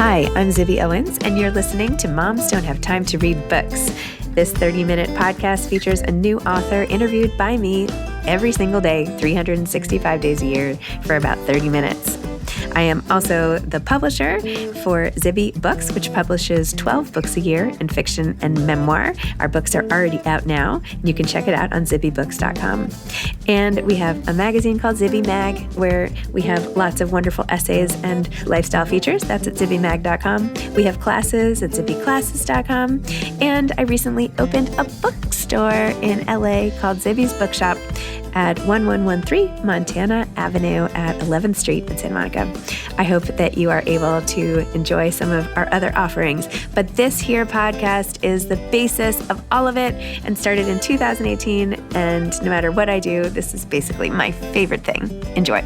Hi, I'm Zibby Owens, and you're listening to Moms Don't Have Time to Read Books. This 30-minute podcast features a new author interviewed by me every single day, 365 days a year, for about 30 minutes. I am also the publisher for Zibby Books, which publishes 12 books a year in fiction and memoir. Our books are already out now. You can check it out on zibbybooks.com. And we have a magazine called Zibby Mag, where we have lots of wonderful essays and lifestyle features. That's at zibbymag.com. We have classes at zibbyclasses.com. And I recently opened a bookstore in LA called Zibby's Bookshop at 1113 Montana Avenue at 11th Street in Santa Monica. I hope that you are able to enjoy some of our other offerings. But this here podcast is the basis of all of it and started in 2018. And no matter what I do, this is basically my favorite thing. Enjoy.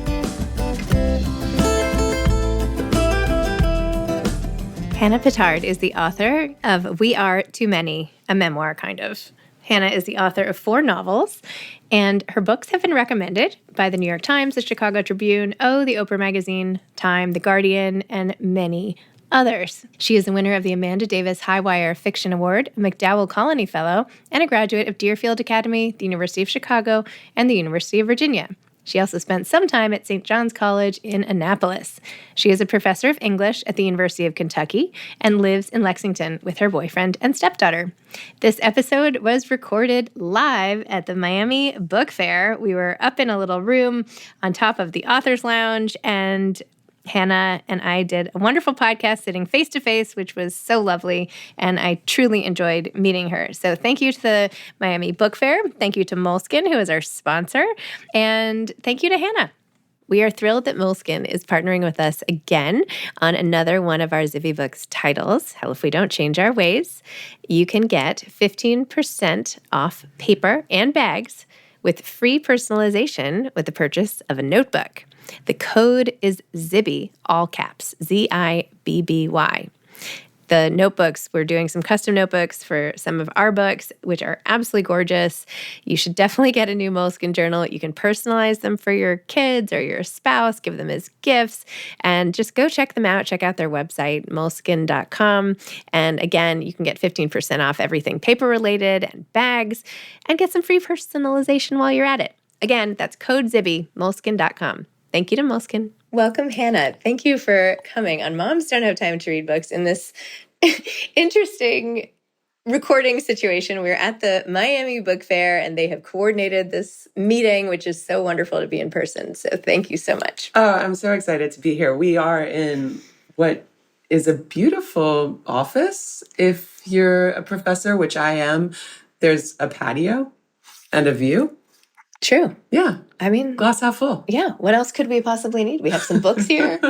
Hannah Pittard is the author of We Are Too Many, a memoir kind of. Hannah is the author of 4 novels, and her books have been recommended by the New York Times, the Chicago Tribune, the Oprah Magazine, Time, The Guardian, and many others. She is the winner of the Amanda Davis Highwire Fiction Award, a McDowell Colony Fellow, and a graduate of Deerfield Academy, the University of Chicago, and the University of Virginia. She also spent some time at St. John's College in Annapolis. She is a professor of English at the University of Kentucky and lives in Lexington with her boyfriend and stepdaughter. This episode was recorded live at the Miami Book Fair. We were up in a little room on top of the Author's Lounge, and Hannah and I did a wonderful podcast sitting face-to-face, which was so lovely, and I truly enjoyed meeting her. So thank you to the Miami Book Fair. Thank you to Moleskine, who is our sponsor, and thank you to Hannah. We are thrilled that Moleskine is partnering with us again on another one of our Zibby Books titles, Hell If We Don't Change Our Ways. You can get 15% off paper and bags with free personalization with the purchase of a notebook. The code is Zibby, all caps, Zibby. The notebooks, we're doing some custom notebooks for some of our books, which are absolutely gorgeous. You should definitely get a new Moleskine journal. You can personalize them for your kids or your spouse, give them as gifts, and just go check them out. Check out their website, moleskine.com. And again, you can get 15% off everything paper-related and bags, and get some free personalization while you're at it. Again, that's code Zibby, moleskine.com. Thank you to Moleskine. Welcome, Hannah. Thank you for coming on Moms Don't Have Time to Read Books in this interesting recording situation. We're at the Miami Book Fair, and they have coordinated this meeting, which is so wonderful to be in person. So thank you so much. Oh, I'm so excited to be here. We are in what is a beautiful office. If you're a professor, which I am, there's a patio and a view. True. Yeah. I mean, glass half full. Yeah. What else could we possibly need? We have some books here.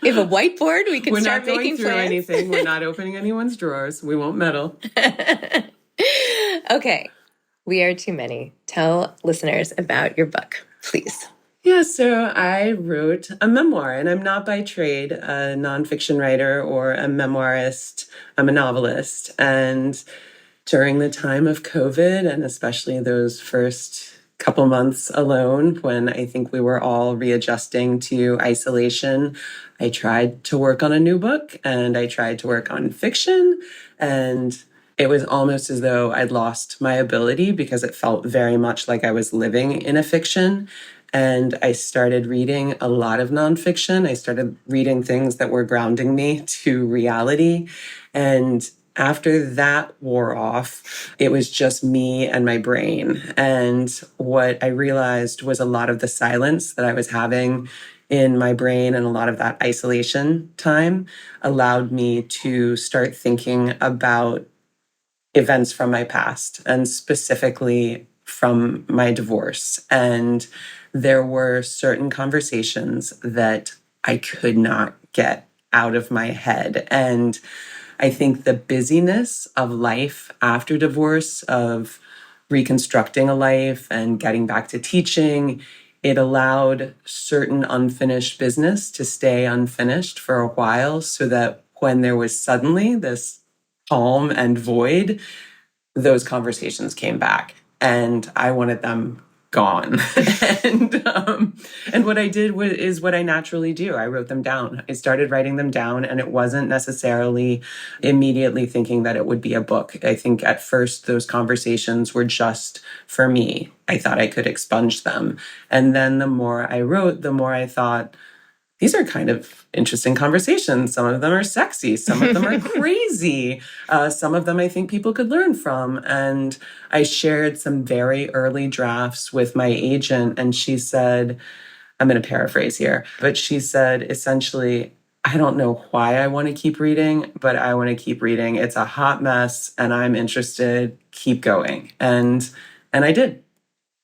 We have a whiteboard. We can start making plans. We're not going through anything. We're not opening anyone's drawers. We won't meddle. Okay. We Are Too Many. Tell listeners about your book, please. Yeah, so I wrote a memoir, and I'm not by trade a nonfiction writer or a memoirist. I'm a novelist. And during the time of COVID, and especially those first couple months alone, when I think we were all readjusting to isolation, I tried to work on a new book, and I tried to work on fiction, and it was almost as though I'd lost my ability because it felt very much like I was living in a fiction. And I started reading a lot of nonfiction. I started reading things that were grounding me to reality. And after that wore off, it was just me and my brain. And what I realized was a lot of the silence that I was having in my brain and a lot of that isolation time allowed me to start thinking about events from my past, and specifically from my divorce. And there were certain conversations that I could not get out of my head. And I think the busyness of life after divorce, of reconstructing a life and getting back to teaching, it allowed certain unfinished business to stay unfinished for a while, so that when there was suddenly this calm and void, those conversations came back. And I wanted them gone. And what I did is what I naturally do. I wrote them down. I started writing them down, and it wasn't necessarily immediately thinking that it would be a book. I think at first those conversations were just for me. I thought I could expunge them. And then the more I wrote, the more I thought, these are kind of interesting conversations. Some of them are sexy. Some of them are crazy. Some of them I think people could learn from. And I shared some very early drafts with my agent, and she said, I'm going to paraphrase here, but she said essentially, I don't know why I want to keep reading, but I want to keep reading. It's a hot mess and I'm interested. Keep going. And I did.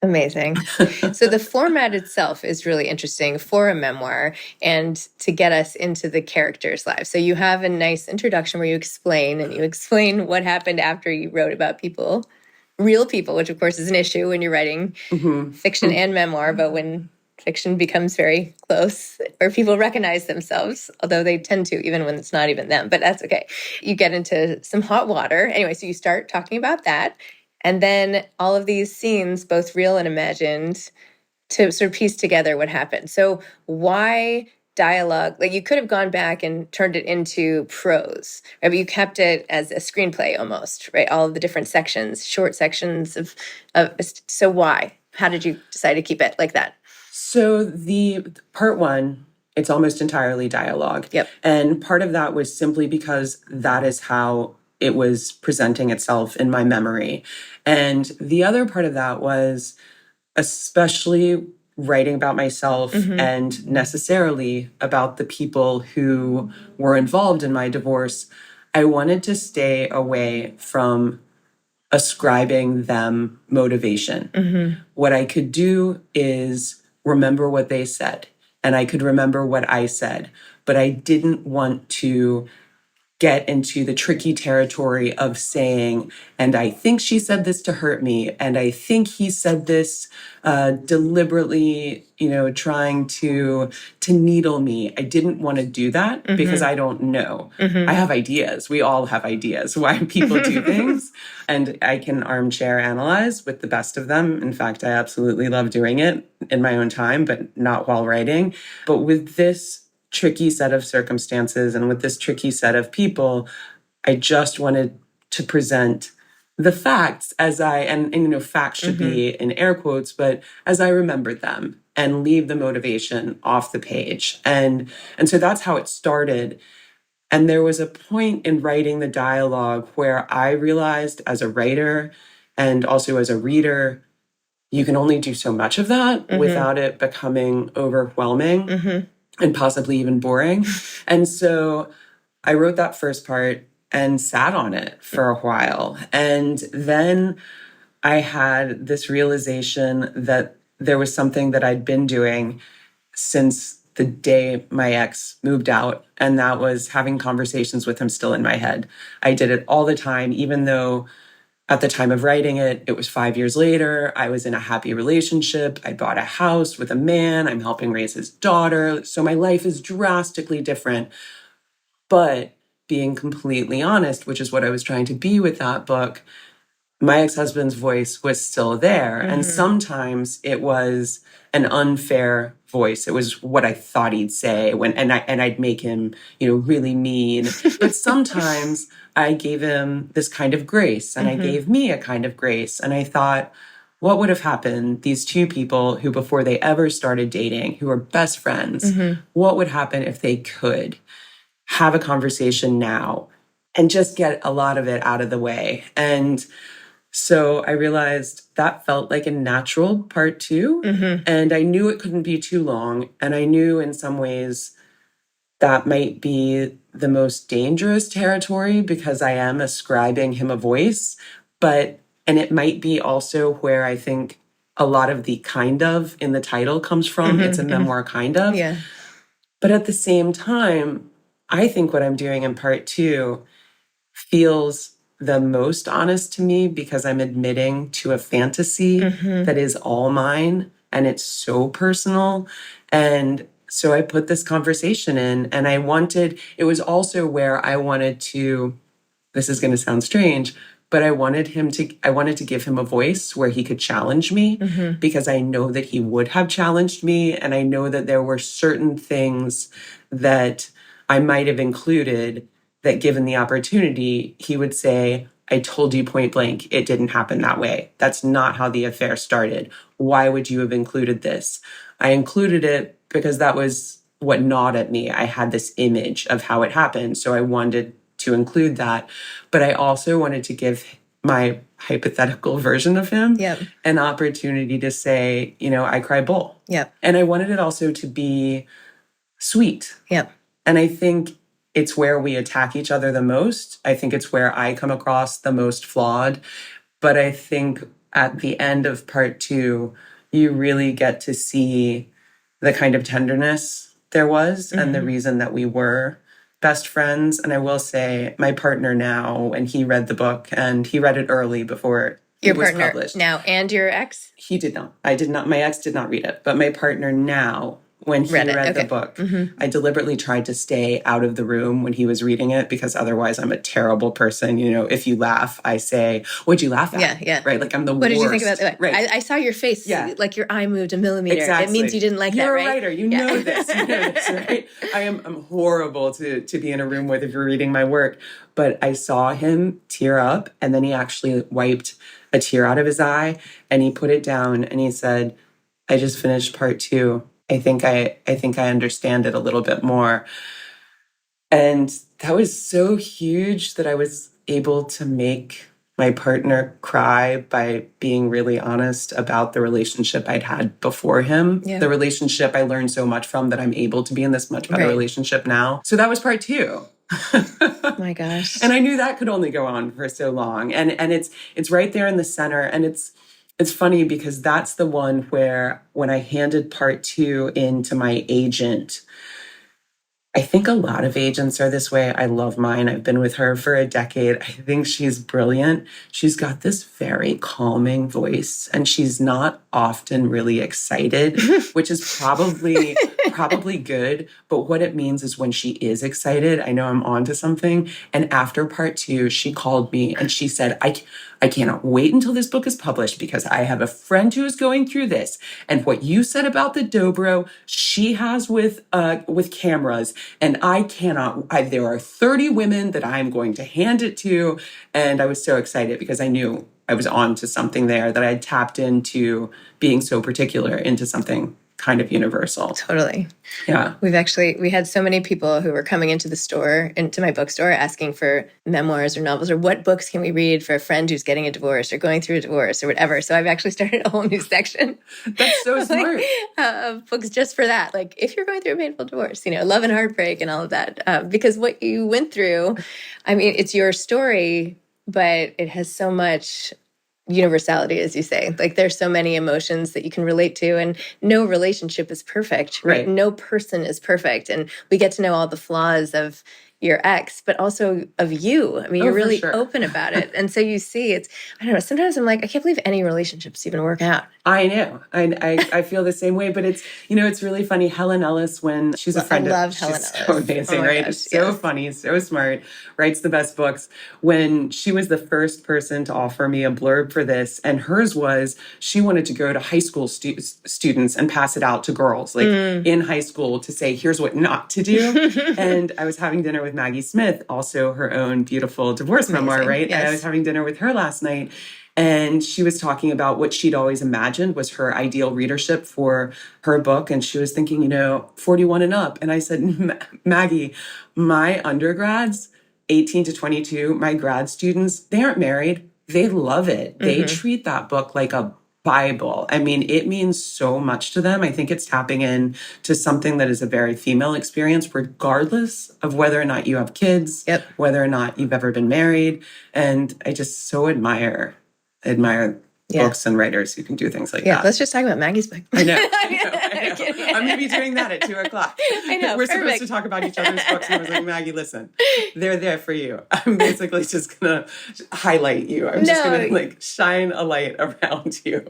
Amazing. So the format itself is really interesting for a memoir and to get us into the characters' lives. So you have a nice introduction where you explain what happened after you wrote about people, real people, which of course is an issue when you're writing fiction and memoir, but when fiction becomes very close or people recognize themselves, although they tend to, even when it's not even them, but that's okay. You get into some hot water. Anyway, so you start talking about that. And then all of these scenes, both real and imagined, to sort of piece together what happened. So why dialogue? Like you could have gone back and turned it into prose, right? But you kept it as a screenplay almost, right? All of the different sections, short sections of so why? How did you decide to keep it like that? So the part one, it's almost entirely dialogue. Yep. And part of that was simply because that is how it was presenting itself in my memory. And the other part of that was especially writing about myself and necessarily about the people who were involved in my divorce. I wanted to stay away from ascribing them motivation. What I could do is remember what they said, and I could remember what I said, but I didn't want to get into the tricky territory of saying, and I think she said this to hurt me, and I think he said this deliberately, trying to needle me. I didn't want to do that because I don't know. I have ideas. We all have ideas why people do things, and I can armchair analyze with the best of them. In fact, I absolutely love doing it in my own time, but not while writing. But with this tricky set of circumstances and with this tricky set of people, I just wanted to present the facts and facts should be in air quotes, but as I remembered them and leave the motivation off the page. And so that's how it started. And there was a point in writing the dialogue where I realized as a writer and also as a reader, you can only do so much of that without it becoming overwhelming and possibly even boring. And so I wrote that first part and sat on it for a while. And then I had this realization that there was something that I'd been doing since the day my ex moved out, and that was having conversations with him still in my head. I did it all the time, even though at the time of writing it, it was 5 years later. I was in a happy relationship. I bought a house with a man. I'm helping raise his daughter. So my life is drastically different. But being completely honest, which is what I was trying to be with that book, my ex-husband's voice was still there. And sometimes it was an unfair voice. It was what I thought he'd say and I'd make him, really mean. But sometimes I gave him this kind of grace and I gave me a kind of grace. And I thought, what would have happened? These two people who before they ever started dating, who were best friends, what would happen if they could have a conversation now and just get a lot of it out of the way? And so I realized that felt like a natural part two. And I knew it couldn't be too long. And I knew in some ways that might be the most dangerous territory because I am ascribing him a voice. And it might be also where I think a lot of the kind of in the title comes from. It's a memoir kind of. Yeah. But at the same time, I think what I'm doing in part two feels the most honest to me because I'm admitting to a fantasy that is all mine and it's so personal. And so I put this conversation in and it was also where I wanted to, this is going to sound strange, but I wanted to give him a voice where he could challenge me because I know that he would have challenged me. And I know that there were certain things that I might have included that given the opportunity, he would say, I told you point blank, it didn't happen that way. That's not how the affair started. Why would you have included this? I included it because that was what gnawed at me. I had this image of how it happened. So I wanted to include that. But I also wanted to give my hypothetical version of him an opportunity to say, I cry bull. And I wanted it also to be sweet. And I think it's where we attack each other the most. I think it's where I come across the most flawed. But I think at the end of part 2, you really get to see the kind of tenderness there was and the reason that we were best friends. And I will say my partner now, when he read the book, and he read it early before it was published. Now, and your ex? He did not. I did not. My ex did not read it. But my partner now, when he read the book, I deliberately tried to stay out of the room when he was reading it because otherwise I'm a terrible person. If you laugh, I say, what'd you laugh at? Yeah. Right? Like I'm the worst. What did you think about that? Right. I saw your face. Like your eye moved a millimeter. Exactly. It means you didn't like that, right? You're a writer. You know this. You know this, right? I'm horrible to be in a room with if you're reading my work. But I saw him tear up, and then he actually wiped a tear out of his eye, and he put it down, and he said, I just finished part 2. I think I understand it a little bit more. And that was so huge that I was able to make my partner cry by being really honest about the relationship I'd had before him. The relationship I learned so much from that I'm able to be in this much better relationship now. So that was part 2. Oh my gosh. And I knew that could only go on for so long. And it's right there in the center. And it's funny because that's the one where when I handed part 2 in to my agent, I think a lot of agents are this way. I love mine. I've been with her for a decade. I think she's brilliant. She's got this very calming voice, and she's not often really excited, which is probably good. But what it means is when she is excited, I know I'm onto something. And after part 2, she called me and she said, I cannot wait until this book is published because I have a friend who is going through this. And what you said about the dobro, she has with cameras. And there are 30 women that I'm going to hand it to. And I was so excited because I knew I was on to something there, that I tapped into being so particular into something kind of universal. Totally. Yeah. We had so many people who were coming into my bookstore, asking for memoirs or novels or what books can we read for a friend who's getting a divorce or going through a divorce or whatever. So I've actually started a whole new section. That's so smart. Of books just for that. Like if you're going through a painful divorce, love and heartbreak and all of that. Because what you went through, I mean, it's your story, but it has so much universality, as you say. Like there's so many emotions that you can relate to, and no relationship is perfect, right? No person is perfect. And we get to know all the flaws of your ex, but also of you. I mean, you're really open about it. And so you see I don't know, sometimes I'm like, I can't believe any relationships even work out. I know. I feel the same way, but it's really funny. Helen Ellis, when she's a friend of Helen Ellis. So amazing, right? Gosh, so funny, so smart, writes the best books. When she was the first person to offer me a blurb for this, and hers was, she wanted to go to high school students and pass it out to girls, like in high school, to say, here's what not to do. And I was having dinner with Maggie Smith, also her own beautiful divorce memoir, right? Yes. And I was having dinner with her last night. And she was talking about what she'd always imagined was her ideal readership for her book. And she was thinking, 41 and up. And I said, Maggie, my undergrads, 18 to 22, my grad students, they aren't married. They love it. They treat that book like a Bible. I mean, it means so much to them. I think it's tapping in to something that is a very female experience, regardless of whether or not you have kids, whether or not you've ever been married. And I just so admire books and writers who can do things like that. Yeah, let's just talk about Maggie's book. I know. I'm going to be doing that at 2:00. I know. We're supposed to talk about each other's books. And I was like, Maggie, listen, they're there for you. I'm basically just going to highlight you. I'm just going to shine a light around you.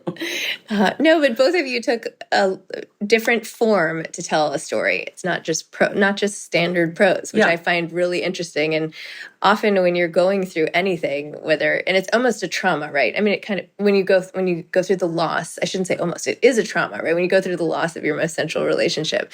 No, but both of you took a different form to tell a story. It's not just standard prose, which I find really interesting. And often when you're going through anything, and it's almost a trauma, right? I mean, it kind of, when you go through the loss, I shouldn't say almost, it is a trauma, right? When you go through the loss of your most central relationship,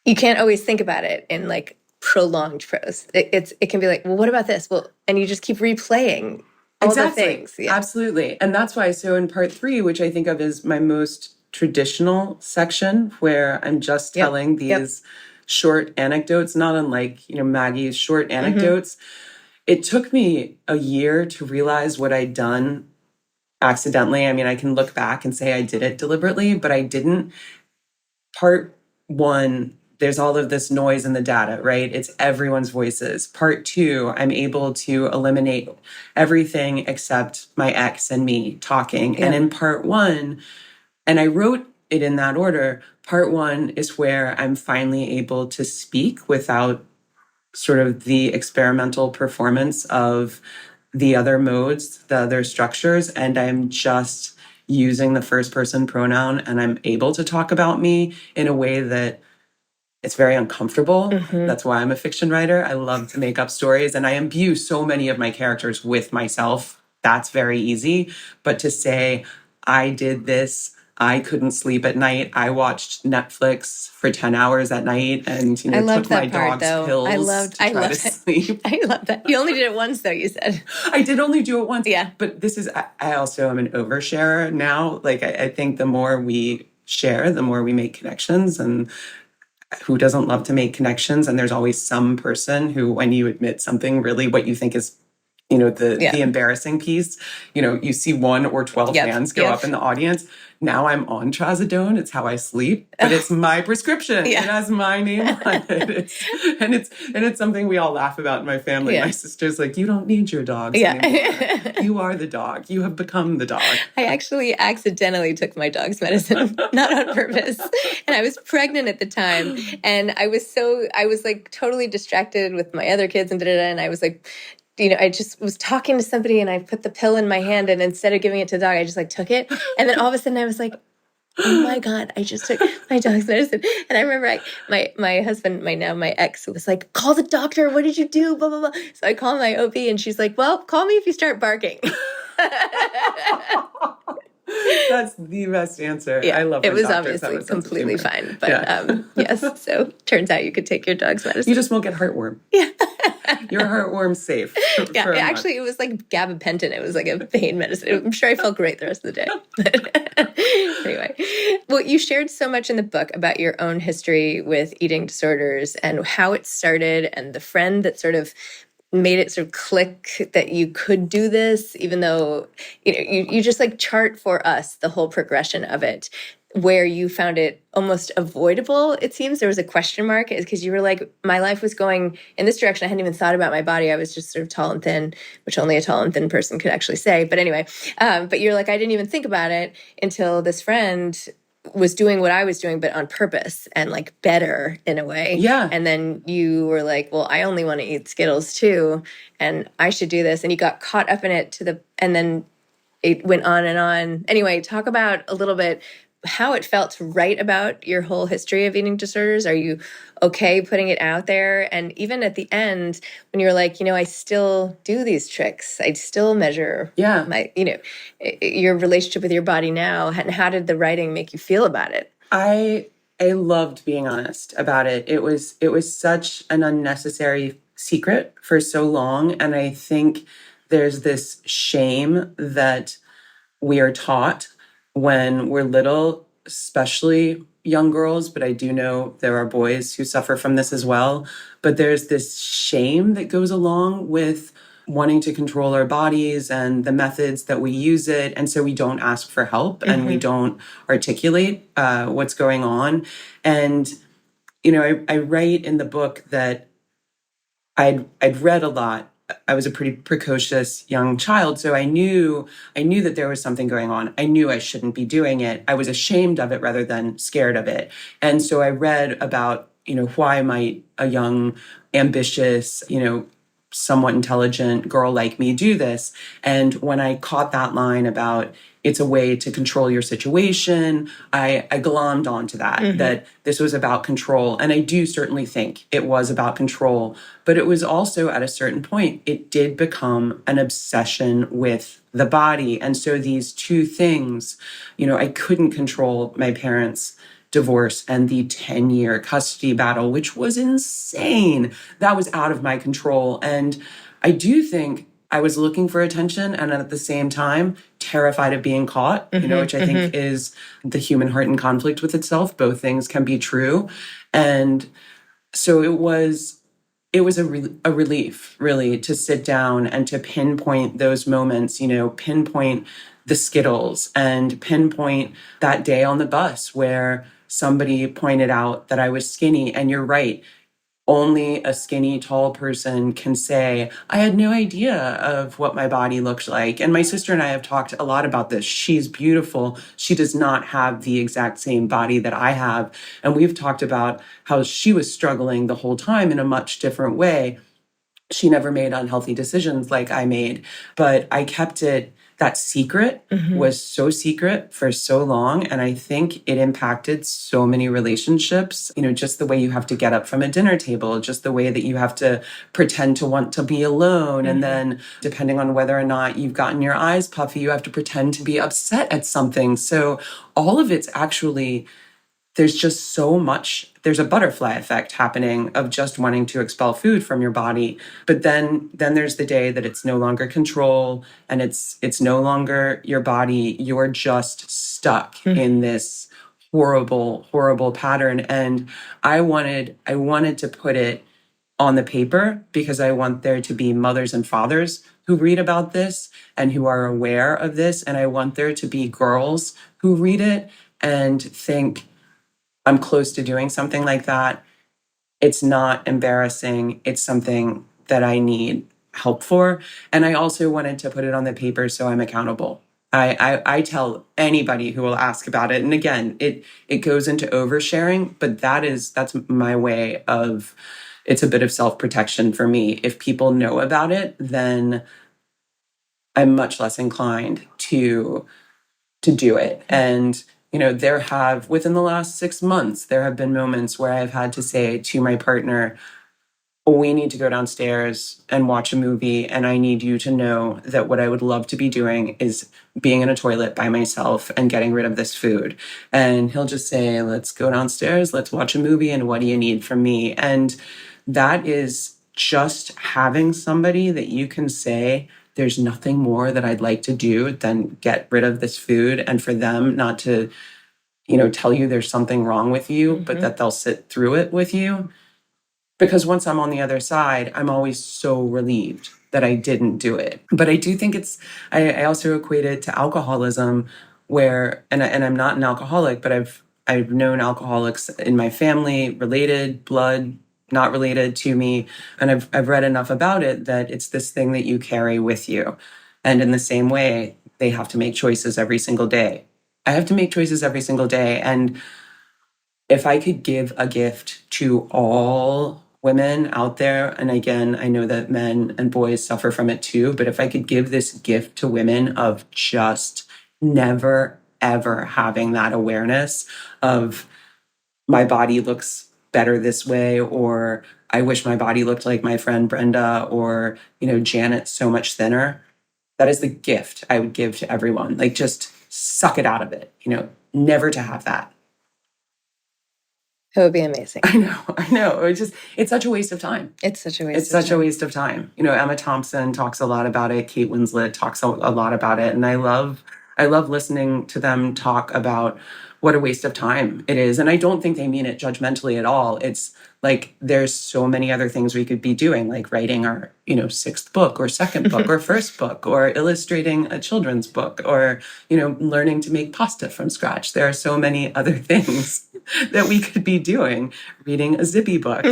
you can't always think about it in like prolonged prose. It can be like, well, what about this? Well, and you just keep replaying all the things. Yeah. Absolutely. And that's why, so in part 3, which I think of as my most traditional section, where I'm just telling these short anecdotes, not unlike, Maggie's short anecdotes. It took me a year to realize what I'd done accidentally. I mean, I can look back and say I did it deliberately, but I didn't. Part 1, there's all of this noise in the data, right? It's everyone's voices. Part 2, I'm able to eliminate everything except my ex and me talking. And in part 1, and I wrote it in that order, part 1 is where I'm finally able to speak without sort of the experimental performance of the other modes, the other structures, and I'm just using the first person pronoun, and I'm able to talk about me in a way that it's very uncomfortable. That's why I'm a fiction writer. I love to make up stories, and I imbue so many of my characters with myself. That's very easy. But to say, I did this, I couldn't sleep at night, I watched Netflix for 10 hours at night, and I loved took my that part, dog's pills to try to sleep. I love that. You only did it once, though, you said. I did only do it once. Yeah. But I also am an oversharer now. Like, I think the more we share, the more we make connections. And who doesn't love to make connections? And there's always some person who, when you admit something really what you think is, the embarrassing piece, you see 1 or 12 hands go up in the audience. Now I'm on trazodone. It's how I sleep, but it's my prescription. It has my name on it. It's something we all laugh about in my family. My sister's like, you don't need your dogs anymore. You are the dog. You have become the dog. I actually accidentally took my dog's medicine, not on purpose. And I was pregnant at the time. And I was like totally distracted with my other kids and I was like, I just was talking to somebody and I put the pill in my hand, and instead of giving it to the dog, I just like took it. And then all of a sudden I was like, oh my God, I just took my dog's medicine. And I remember my husband, my ex, was like, call the doctor. What did you do? Blah, blah, blah. So I called my OB and she's like, well, call me if you start barking. That's the best answer. Yeah, I love it. Was obviously completely fine. But yes, so turns out you could take your dog's medicine. You just won't get heartworm. Yeah. Your heartworm's safe. Yeah, actually, it was like gabapentin. It was like a pain medicine. I'm sure I felt great the rest of the day. Anyway, well, you shared so much in the book about your own history with eating disorders and how it started, and the friend that sort of made it sort of click that you could do this, even though, you just like chart for us the whole progression of it, where you found it almost avoidable. It seems there was a question mark, because you were like, my life was going in this direction. I hadn't even thought about my body. I was just sort of tall and thin, which only a tall and thin person could actually say. But anyway, but you're like, I didn't even think about it until this friend was doing what I was doing, but on purpose and like better in a way. Yeah. And then you were like, well, I only want to eat Skittles too, and I should do this. And you got caught up in it and then it went on and on. Anyway, talk about a little bit how it felt to write about your whole history of eating disorders. Are you okay putting it out there? And even at the end, when you're like, I still do these tricks. I still measure my, your relationship with your body now. And how did the writing make you feel about it? I loved being honest about it. It was such an unnecessary secret for so long. And I think there's this shame that we are taught when we're little, especially young girls, but I do know there are boys who suffer from this as well. But there's this shame that goes along with wanting to control our bodies and the methods that we use it. And so we don't ask for help and we don't articulate what's going on. And, I write in the book that I'd read a lot. I was a pretty precocious young child, so I knew that there was something going on. I knew I shouldn't be doing it. I was ashamed of it rather than scared of it. And so I read about, why might a young, ambitious, somewhat intelligent girl like me do this? And when I caught that line about it's a way to control your situation, I glommed onto that, that this was about control. And I do certainly think it was about control, but it was also at a certain point, it did become an obsession with the body. And so these two things, I couldn't control my parents' divorce and the 10-year custody battle, which was insane. That was out of my control. And I do think I was looking for attention and at the same time terrified of being caught, which I think is the human heart in conflict with itself. Both things can be true. And so it was a relief, really, to sit down and to pinpoint those moments, pinpoint the Skittles and pinpoint that day on the bus where somebody pointed out that I was skinny. And you're right. Only a skinny, tall person can say, I had no idea of what my body looked like. And my sister and I have talked a lot about this. She's beautiful. She does not have the exact same body that I have. And we've talked about how she was struggling the whole time in a much different way. She never made unhealthy decisions like I made, but I kept it. That secret was so secret for so long. And I think it impacted so many relationships, just the way you have to get up from a dinner table, just the way that you have to pretend to want to be alone. And then depending on whether or not you've gotten your eyes puffy, you have to pretend to be upset at something. So all of it's actually, there's just so much, there's a butterfly effect happening of just wanting to expel food from your body. But then there's the day that it's no longer control and it's no longer your body. You're just stuck in this horrible, horrible pattern. And I wanted to put it on the paper because I want there to be mothers and fathers who read about this and who are aware of this. And I want there to be girls who read it and think, I'm close to doing something like that. It's not embarrassing. It's something that I need help for. And I also wanted to put it on the paper so I'm accountable. I tell anybody who will ask about it. And again, it goes into oversharing, but that's my way of, it's a bit of self-protection for me. If people know about it, then I'm much less inclined to do it. And within the last 6 months, there have been moments where I've had to say to my partner, we need to go downstairs and watch a movie. And I need you to know that what I would love to be doing is being in a toilet by myself and getting rid of this food. And he'll just say, let's go downstairs, let's watch a movie. And what do you need from me? And that is just having somebody that you can say, there's nothing more that I'd like to do than get rid of this food, and for them not to, tell you there's something wrong with you, but that they'll sit through it with you. Because once I'm on the other side, I'm always so relieved that I didn't do it. But I do think I also equate it to alcoholism where, and I'm not an alcoholic, but I've known alcoholics in my family, related, blood, not related to me. And I've read enough about it that it's this thing that you carry with you. And in the same way, they have to make choices every single day. I have to make choices every single day. And if I could give a gift to all women out there, and again, I know that men and boys suffer from it too, but if I could give this gift to women of just never, ever having that awareness of my body looks better this way, or I wish my body looked like my friend Brenda, or, Janet's so much thinner. That is the gift I would give to everyone. Like, just suck it out of it, never to have that. It would be amazing. I know. It's such a waste of time. It's such a waste of time. Emma Thompson talks a lot about it. Kate Winslet talks a lot about it. And I love listening to them talk about what a waste of time it is. And I don't think they mean it judgmentally at all. It's like, there's so many other things we could be doing, like writing our, sixth book or second book or first book, or illustrating a children's book, or, learning to make pasta from scratch. There are so many other things that we could be doing, reading a Zibby book.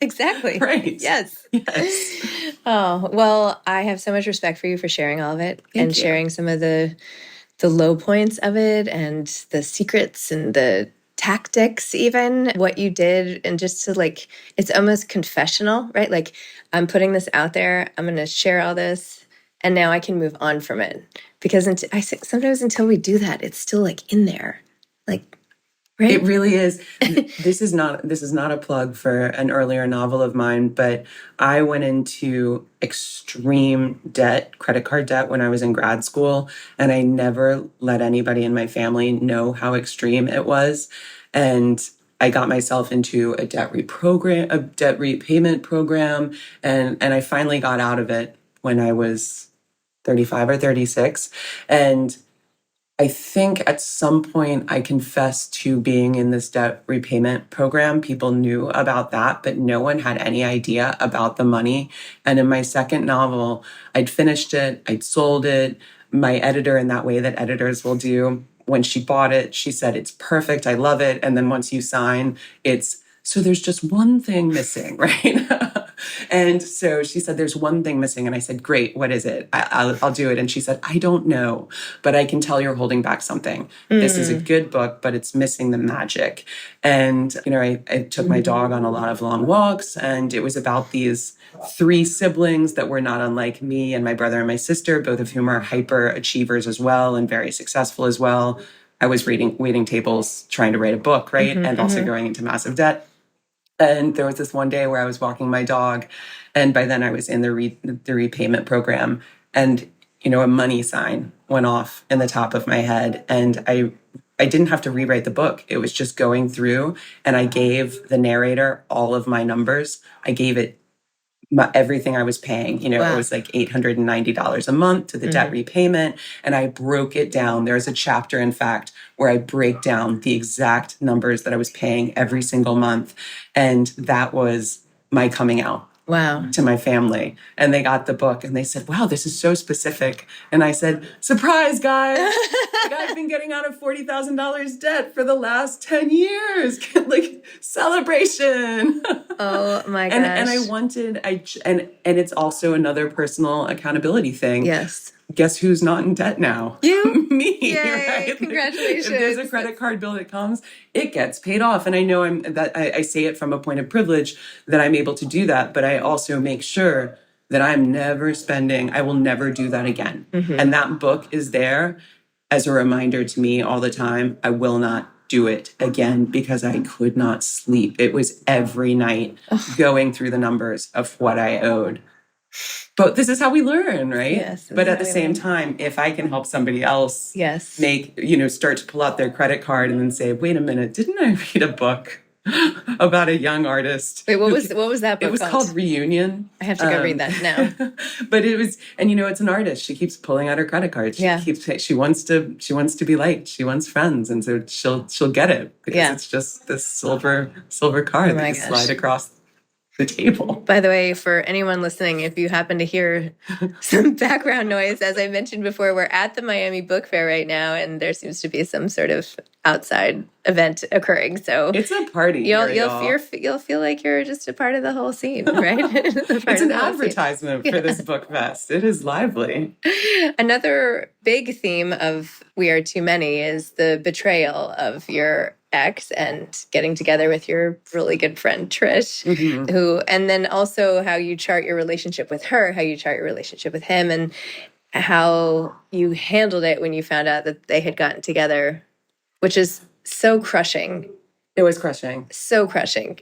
Exactly. Right. Yes. Yes. Oh, well, I have so much respect for you for sharing all of it. Thank you. Sharing some of the low points of it and the secrets and the tactics, even what you did, and just to like, it's almost confessional, right? Like, I'm putting this out there, I'm going to share all this, and now I can move on from it. Because sometimes until we do that, it's still like in there, like, right? It really is. This is not a plug for an earlier novel of mine, but I went into extreme debt, credit card debt, when I was in grad school, and I never let anybody in my family know how extreme it was. And I got myself into a debt repayment program, and I finally got out of it when I was 35 or 36. And I think at some point I confessed to being in this debt repayment program. People knew about that, but no one had any idea about the money. And in my second novel, I'd finished it, I'd sold it. My editor, in that way that editors will do, when she bought it, she said, "It's perfect, I love it." And then once you sign, so there's just one thing missing, right? And so she said, "There's one thing missing." And I said, "Great, what is it? I'll do it." And she said, "I don't know, but I can tell you're holding back something. This is a good book, but it's missing the magic." And, I took my dog on a lot of long walks, and it was about these three siblings that were not unlike me and my brother and my sister, both of whom are hyper achievers as well and very successful as well. I was waiting tables, trying to write a book, right? And also going into massive debt. And there was this one day where I was walking my dog, and by then I was in the repayment program, and a money sign went off in the top of my head, and I didn't have to rewrite the book. It was just going through, and I gave the narrator all of my numbers. I gave it everything I was paying. Wow. It was like $890 a month to the debt repayment. And I broke it down. There's a chapter, in fact, where I break down the exact numbers that I was paying every single month. And that was my coming out. Wow. To my family. And they got the book and they said, "Wow, this is so specific." And I said, "Surprise, guys. Like, I've been getting out of $40,000 debt for the last 10 years. Like, celebration." Oh my gosh. And and it's also another personal accountability thing. Yes. Guess who's not in debt now? You. Me. Yay, right? congratulations. If there's a credit card bill that comes, it gets paid off. And I know I say it from a point of privilege that I'm able to do that, but I also make sure that I will never do that again. And that book is there as a reminder to me all the time. I will not do it again because I could not sleep. It was every night going through the numbers of what I owed. But this is how we learn, right? Yes. But at the same time, if I can help somebody else start to pull out their credit card and then say, "Wait a minute, didn't I read a book about a young artist?" Wait, what was that book It was called Reunion. I have to go read that now. But it was, and it's an artist. She keeps pulling out her credit card. She wants to be liked. She wants friends, and so she'll get it because it's just this silver card that you slide across the table. By the way, for anyone listening, if you happen to hear some background noise, as I mentioned before, we're at the Miami Book Fair right now, and there seems to be some sort of outside event occurring. So it's a party. You'll feel like you're just a part of the whole scene, right? It's an advertisement for this book fest. It is lively. Another big theme of We Are Too Many is the betrayal of your ex and getting together with your really good friend Trish, and then also how you chart your relationship with her, how you chart your relationship with him, and how you handled it when you found out that they had gotten together, which is so crushing. It was crushing. So crushing.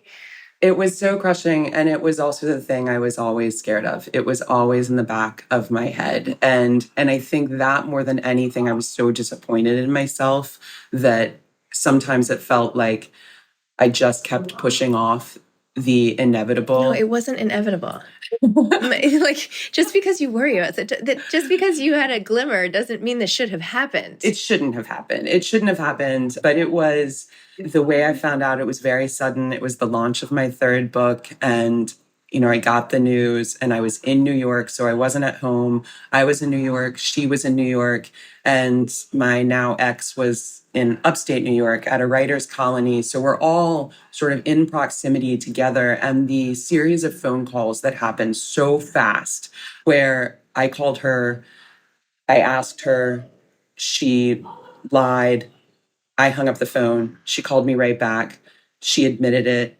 It was so crushing, and it was also the thing I was always scared of. It was always in the back of my head. And I think that more than anything, I was so disappointed in myself that sometimes it felt like I just kept pushing off the inevitable. No, it wasn't inevitable. Like, just because you worry about it, just because you had a glimmer doesn't mean this should have happened. It shouldn't have happened. It shouldn't have happened. But it was, the way I found out, it was very sudden. It was the launch of my third book. And, I got the news and I was in New York. So I wasn't at home. I was in New York. She was in New York. And my now ex was in upstate New York at a writer's colony. So we're all sort of in proximity together. And the series of phone calls that happened so fast, where I called her, I asked her, she lied, I hung up the phone. She called me right back. She admitted it.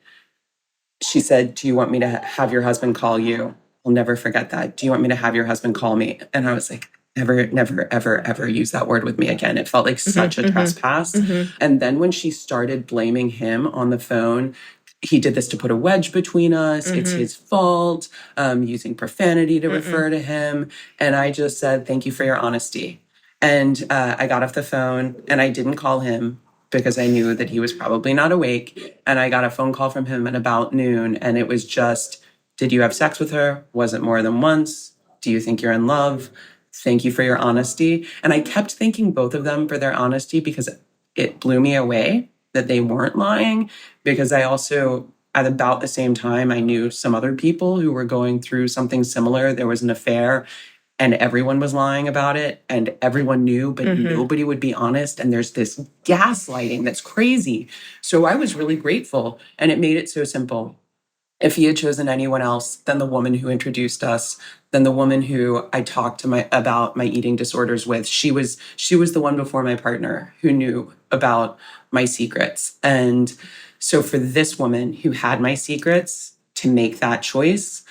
She said, do you want me to have your husband call you? I'll never forget that. Do you want me to have your husband call me? And I was like, never, never, ever, ever use that word with me again. It felt like such a trespass. And then when she started blaming him on the phone, he did this to put a wedge between us. It's his fault, using profanity to refer to him. And I just said, thank you for your honesty. And I got off the phone and I didn't call him because I knew that he was probably not awake. And I got a phone call from him at about noon. And it was just, did you have sex with her? Was it more than once? Do you think you're in love? Thank you for your honesty. And I kept thanking both of them for their honesty because it blew me away that they weren't lying. Because I also, at about the same time, I knew some other people who were going through something similar. There was an affair and everyone was lying about it and everyone knew, but nobody would be honest. And there's this gaslighting that's crazy. So I was really grateful and it made it so simple. If he had chosen anyone else than the woman who introduced us, than the woman who I talked to about my eating disorders with, she was the one before my partner who knew about my secrets. And so for this woman who had my secrets to make that choice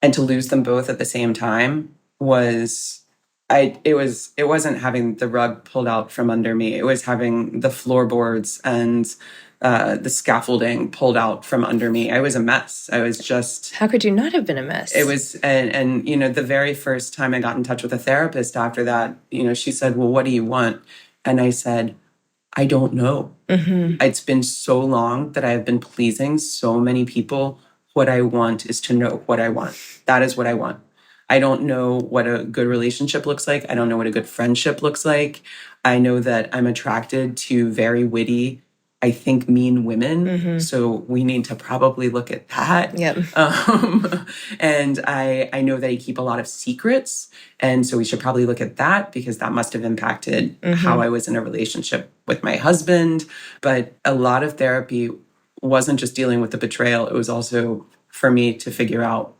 and to lose them both at the same time it wasn't having the rug pulled out from under me. It was having the floorboards and the scaffolding pulled out from under me. I was a mess. I was just... How could you not have been a mess? It was, and the very first time I got in touch with a therapist after that, she said, well, what do you want? And I said, I don't know. It's been so long that I have been pleasing so many people. What I want is to know what I want. That is what I want. I don't know what a good relationship looks like. I don't know what a good friendship looks like. I know that I'm attracted to very witty, I think, mean women. So we need to probably look at that. Yep. And I know that I keep a lot of secrets. And so we should probably look at that because that must have impacted how I was in a relationship with my husband. But a lot of therapy wasn't just dealing with the betrayal. It was also for me to figure out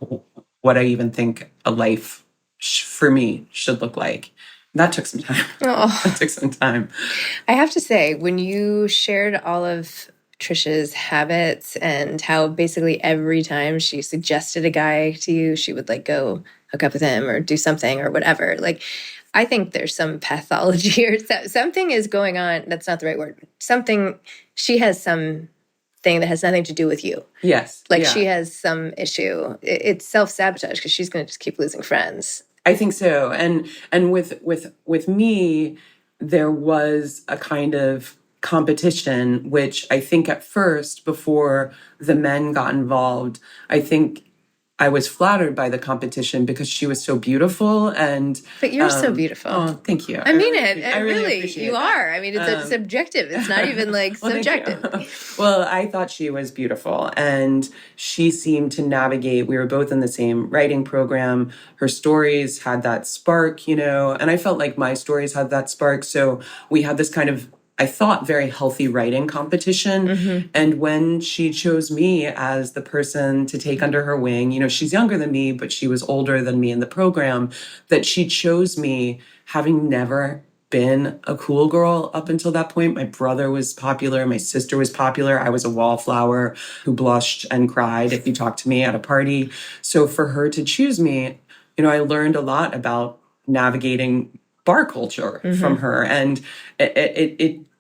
what I even think a life for me should look like. That took some time. That took some time. I have to say, when you shared all of Trisha's habits and how basically every time she suggested a guy to you, she would go hook up with him or do something or whatever. I think there's some pathology or something is going on. That's not the right word. She has some thing that has nothing to do with you. Yes. She has some issue. It's self-sabotage because she's going to just keep losing friends. I think so. And with me, there was a kind of competition, which I think at first, before the men got involved, I think I was flattered by the competition because she was so beautiful. But you're so beautiful. Oh, thank you. I mean it. I really you that. are. I mean, it's subjective. It's not even well, subjective. Well, I thought she was beautiful and she seemed to navigate. We were both in the same writing program. Her stories had that spark, and I felt like my stories had that spark. So we had this kind of, I thought, very healthy writing competition. And when she chose me as the person to take under her wing, she's younger than me, but she was older than me in the program, that she chose me having never been a cool girl up until that point. My brother was popular. My sister was popular. I was a wallflower who blushed and cried if you talked to me at a party. So for her to choose me, I learned a lot about navigating bar culture from her. And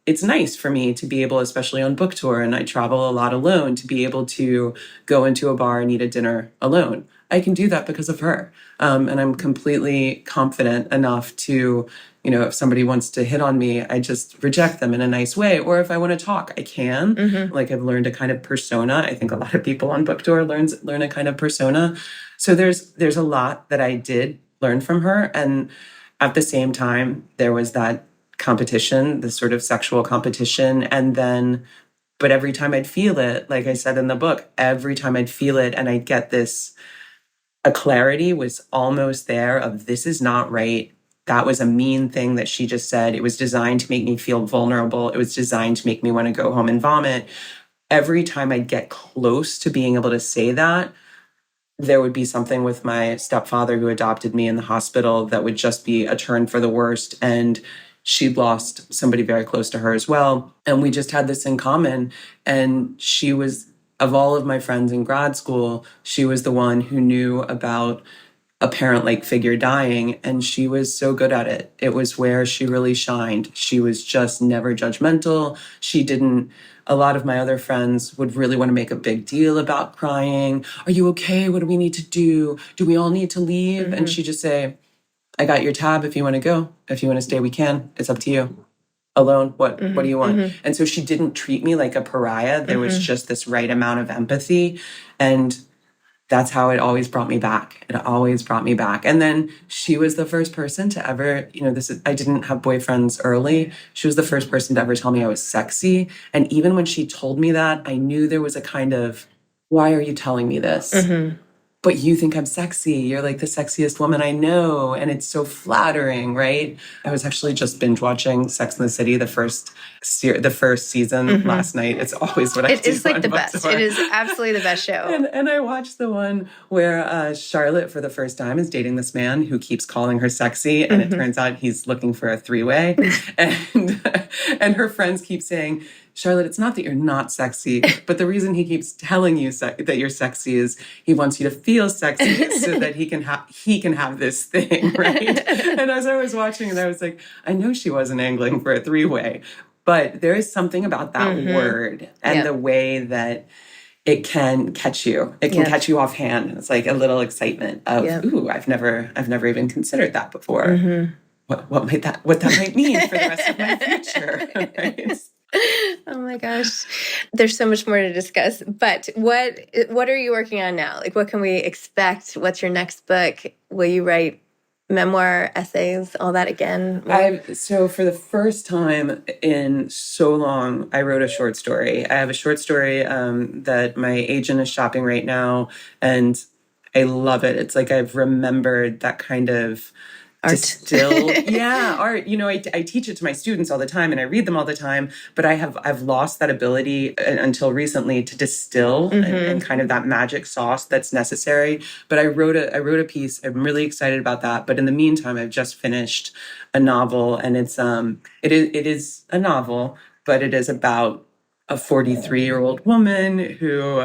it's nice for me to be able, especially on book tour, and I travel a lot alone, to be able to go into a bar and eat a dinner alone. I can do that because of her. And I'm completely confident enough to, if somebody wants to hit on me, I just reject them in a nice way. Or if I want to talk, I can. I've learned a kind of persona. I think a lot of people on book tour learn a kind of persona. So there's a lot that I did learn from her. And at the same time, there was that competition, the sort of sexual competition. But every time I'd feel it, like I said in the book, every time I'd feel it and I'd get a clarity was almost there of this is not right. That was a mean thing that she just said. It was designed to make me feel vulnerable. It was designed to make me want to go home and vomit. Every time I'd get close to being able to say that, there would be something with my stepfather who adopted me in the hospital that would just be a turn for the worst. And she'd lost somebody very close to her as well. And we just had this in common. And she was, of all of my friends in grad school, she was the one who knew about a parent-like figure dying, and she was so good at it. It was where she really shined. She was just never judgmental. She didn't, a lot of my other friends would really want to make a big deal about crying. Are you okay? What do we need to do? Do we all need to leave? And she'd just say, I got your tab if you want to go. If you want to stay, we can. It's up to you. Alone, what do you want? And so she didn't treat me like a pariah. There was just this right amount of empathy. And that's how it always brought me back. It always brought me back. And then she was the first person to ever, I didn't have boyfriends early. She was the first person to ever tell me I was sexy. And even when she told me that, I knew there was a kind of, why are you telling me this? But you think I'm sexy. You're like the sexiest woman I know. And it's so flattering, right? I was actually just binge watching Sex and the City, the first season last night. It's always what I do. It is like the best. It is absolutely the best show. And I watched the one where Charlotte, for the first time, is dating this man who keeps calling her sexy. And it turns out he's looking for a three-way. And her friends keep saying, Charlotte, it's not that you're not sexy, but the reason he keeps telling you that you're sexy is he wants you to feel sexy so that he can have this thing, right? And as I was watching it, I was like, I know she wasn't angling for a three-way, but there is something about that word and the way that it can catch you. It can catch you offhand. It's like a little excitement of, ooh, I've never even considered that before. What that might mean for the rest of my future, right? Oh my gosh. There's so much more to discuss. But what are you working on now? Like, what can we expect? What's your next book? Will you write memoir, essays, all that again? So for the first time in so long, I wrote a short story. I have a short story that my agent is shopping right now, and I love it. It's like I've remembered that kind of art. Art. I teach it to my students all the time and I read them all the time, but I've lost that ability until recently to distill and kind of that magic sauce that's necessary. But I wrote a piece. I'm really excited about that. But in the meantime, I've just finished a novel, and it is a novel, but it is about a 43-year-old woman who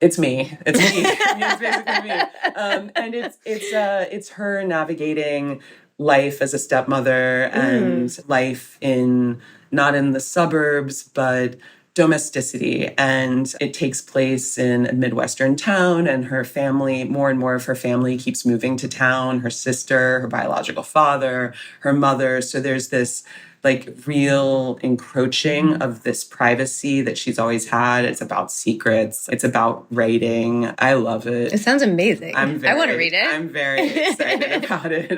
It's me. It's me. It's basically me. And it's her navigating life as a stepmother and life not in the suburbs, but domesticity. And it takes place in a Midwestern town, and her family, more and more of her family keeps moving to town, her sister, her biological father, her mother. So there's this like real encroaching of this privacy that she's always had. It's about secrets. It's about writing. I love it. It sounds amazing. I want to read it. I'm very excited about it.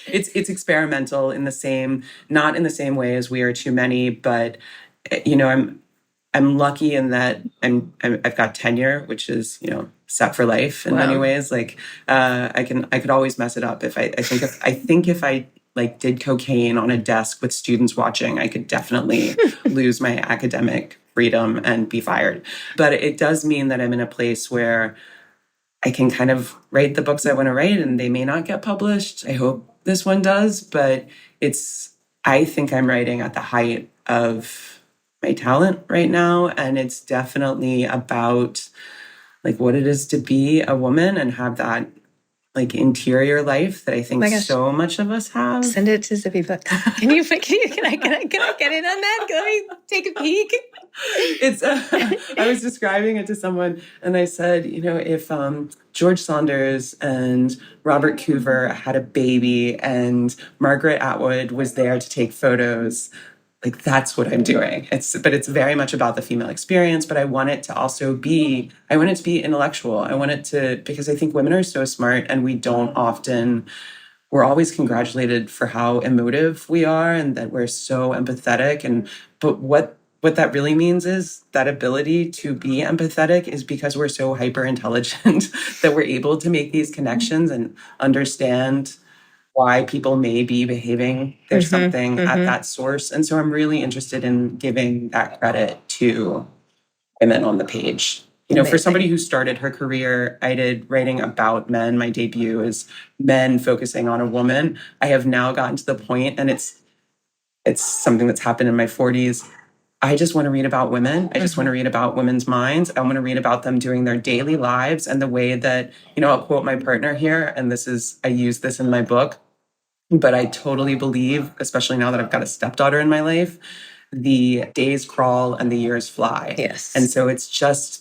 It's experimental not in the same way as We Are Too Many, but I'm lucky in that I've got tenure, which is set for life in many ways. Like I could always mess it up I think if I like did cocaine on a desk with students watching, I could definitely lose my academic freedom and be fired. But it does mean that I'm in a place where I can kind of write the books I want to write, and they may not get published. I hope this one does, but I think I'm writing at the height of my talent right now. And it's definitely about like what it is to be a woman and have that like interior life that I think so much of us have. Send it to Zibby Books. Can I get in on that? Can I take a peek? I was describing it to someone, and I said, if George Saunders and Robert Coover had a baby and Margaret Atwood was there to take photos, like that's what I'm doing. But it's very much about the female experience, but I want it to be intellectual. I want it to, because I think women are so smart, and we're always congratulated for how emotive we are and that we're so empathetic. But what that really means is that ability to be empathetic is because we're so hyper intelligent that we're able to make these connections and understand why people may be behaving. There's something at that source. And so I'm really interested in giving that credit to women on the page, You know, for somebody who started her career, I did writing about men. My debut is men focusing on a woman. I have now gotten to the point, and it's something that's happened in my 40s. I just want to read about women. I just want to read about women's minds. I want to read about them doing their daily lives and the way that, you know, I'll quote my partner here, and I use this in my book, but I totally believe, especially now that I've got a stepdaughter in my life, the days crawl and the years fly. Yes. And so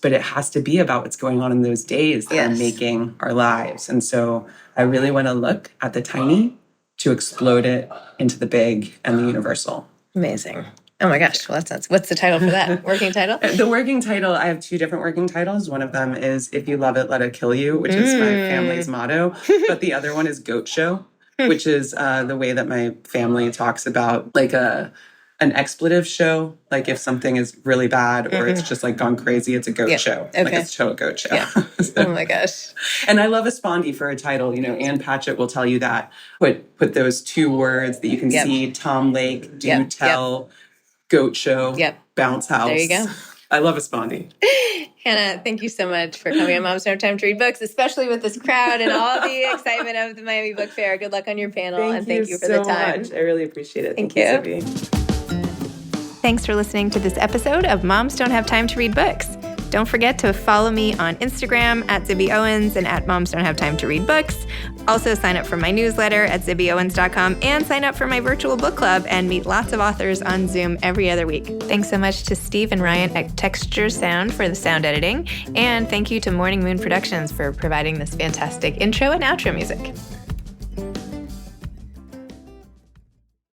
but it has to be about what's going on in those days that are making our lives. And so I really want to look at the tiny to explode it into the big and the universal. Amazing. Oh my gosh. Well, what's the title for that? Working title? The working title, I have 2 different working titles. One of them is If You Love It, Let It Kill You, which is my family's motto. But the other one is Goat Show, which is the way that my family talks about like an expletive show. Like if something is really bad or it's just like gone crazy, it's a goat show. Okay. Like it's a goat show. Yeah. Oh my gosh. And I love a spondy for a title. You know, Ann Patchett will tell you that. Put those 2 words that you can see, Tom Lake, Do Tell, Goat Show, Bounce House. There you go. I love a spondy. Hannah, thank you so much for coming on Moms Don't Have Time to Read Books, especially with this crowd and all the excitement of the Miami Book Fair. Good luck on your panel, and thank you for the time. Much. I really appreciate it. Thank you. Zibby. Thanks for listening to this episode of Moms Don't Have Time to Read Books. Don't forget to follow me on Instagram at Zibby Owens and at Moms Don't Have Time to Read Books. Also sign up for my newsletter at zibbyowens.com and sign up for my virtual book club and meet lots of authors on Zoom every other week. Thanks so much to Steve and Ryan at Texture Sound for the sound editing. And thank you to Morning Moon Productions for providing this fantastic intro and outro music.